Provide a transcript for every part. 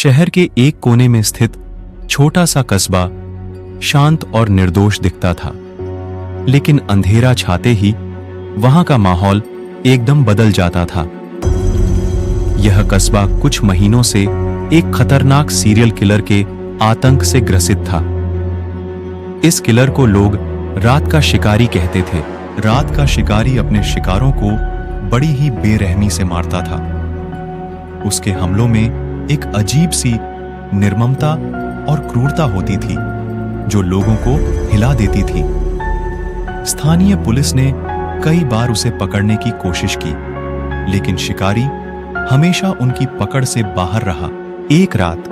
शहर के एक कोने में स्थित छोटा सा कस्बा शांत और निर्दोष दिखता था, लेकिन अंधेरा छाते ही वहां का माहौल एकदम बदल जाता था। यह कस्बा कुछ महीनों से एक खतरनाक सीरियल किलर के आतंक से ग्रसित था। इस किलर को लोग रात का शिकारी कहते थे। रात का शिकारी अपने शिकारों को बड़ी ही बेरहमी से मारता था। उसके हमलों में एक अजीब सी निर्ममता और क्रूरता होती थी जो लोगों को हिला देती थी। स्थानीय पुलिस ने कई बार उसे पकड़ने की कोशिश की, लेकिन शिकारी हमेशा उनकी पकड़ से बाहर रहा। एक रात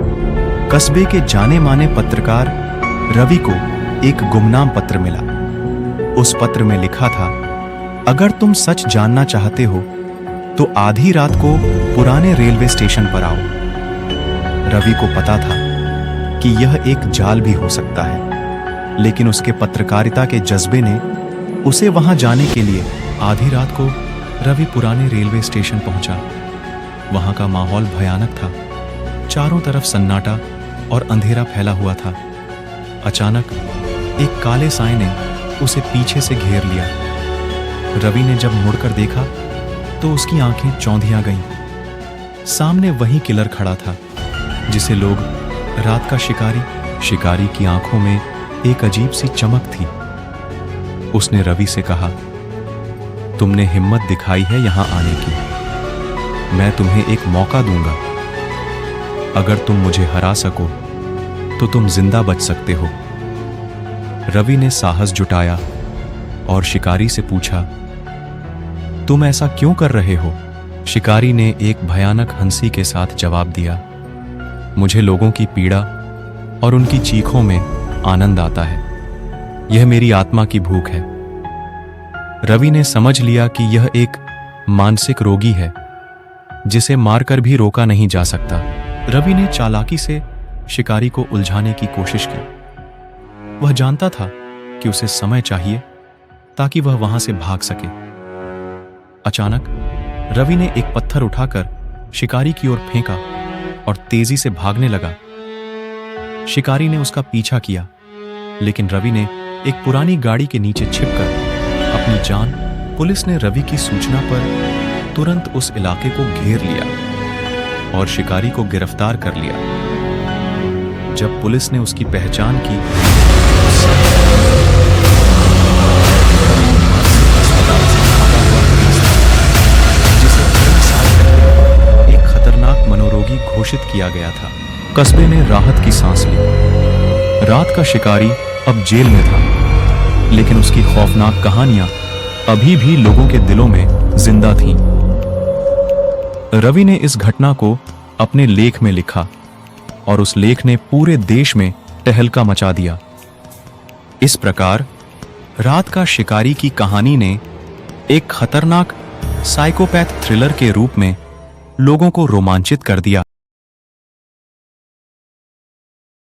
कस्बे के जाने माने पत्रकार रवि को एक गुमनाम पत्र मिला। उस पत्र में लिखा था, अगर तुम सच जानना चाहते हो तो आधी रात को पुराने रेलवे स्टेशन पर आओ। रवि को पता था कि यह एक जाल भी हो सकता है, लेकिन उसके पत्रकारिता के जज्बे ने उसे वहां जाने के लिए आधी रात को रवि पुराने रेलवे स्टेशन पहुंचा। वहां का माहौल भयानक था। चारों तरफ सन्नाटा और अंधेरा फैला हुआ था। अचानक एक काले साए ने उसे पीछे से घेर लिया। रवि ने जब मुड़कर देखा तो उसकी आंखें चौंधिया गईं। सामने वही किलर खड़ा था जिसे लोग रात का शिकारी की आंखों में एक अजीब सी चमक थी। उसने रवि से कहा, तुमने हिम्मत दिखाई है यहां आने की। मैं तुम्हें एक मौका दूंगा। अगर तुम मुझे हरा सको तो तुम जिंदा बच सकते हो। रवि ने साहस जुटाया और शिकारी से पूछा, तुम ऐसा क्यों कर रहे हो? शिकारी ने एक भयानक हंसी के साथ जवाब दिया, मुझे लोगों की पीड़ा और उनकी चीखों में आनंद आता है। यह मेरी आत्मा की भूख है। रवि ने समझ लिया कि यह एक मानसिक रोगी है जिसे मारकर भी रोका नहीं जा सकता। रवि ने चालाकी से शिकारी को उलझाने की कोशिश की। वह जानता था कि उसे समय चाहिए ताकि वह वहां से भाग सके। अचानक रवि ने एक पत्थर उठाकर शिकारी की ओर फेंका और तेजी से भागने लगा। शिकारी ने उसका पीछा किया, लेकिन रवि ने एक पुरानी गाड़ी के नीचे छिपकर अपनी जान। पुलिस ने रवि की सूचना पर तुरंत उस इलाके को घेर लिया और शिकारी को गिरफ्तार कर लिया। जब पुलिस ने उसकी पहचान की, एक खतरनाक मनोरोगी घोषित किया गया था। कस्बे ने राहत की सांस ली। रात का शिकारी अब जेल में था, लेकिन उसकी खौफनाक कहानियां अभी भी लोगों के दिलों में जिंदा थीं। रवि ने इस घटना को अपने लेख में लिखा और उस लेख ने पूरे देश में तहलका मचा दिया। इस प्रकार रात का शिकारी की कहानी ने एक खतरनाक साइकोपैथ थ्रिलर के रूप में लोगों को रोमांचित कर दिया।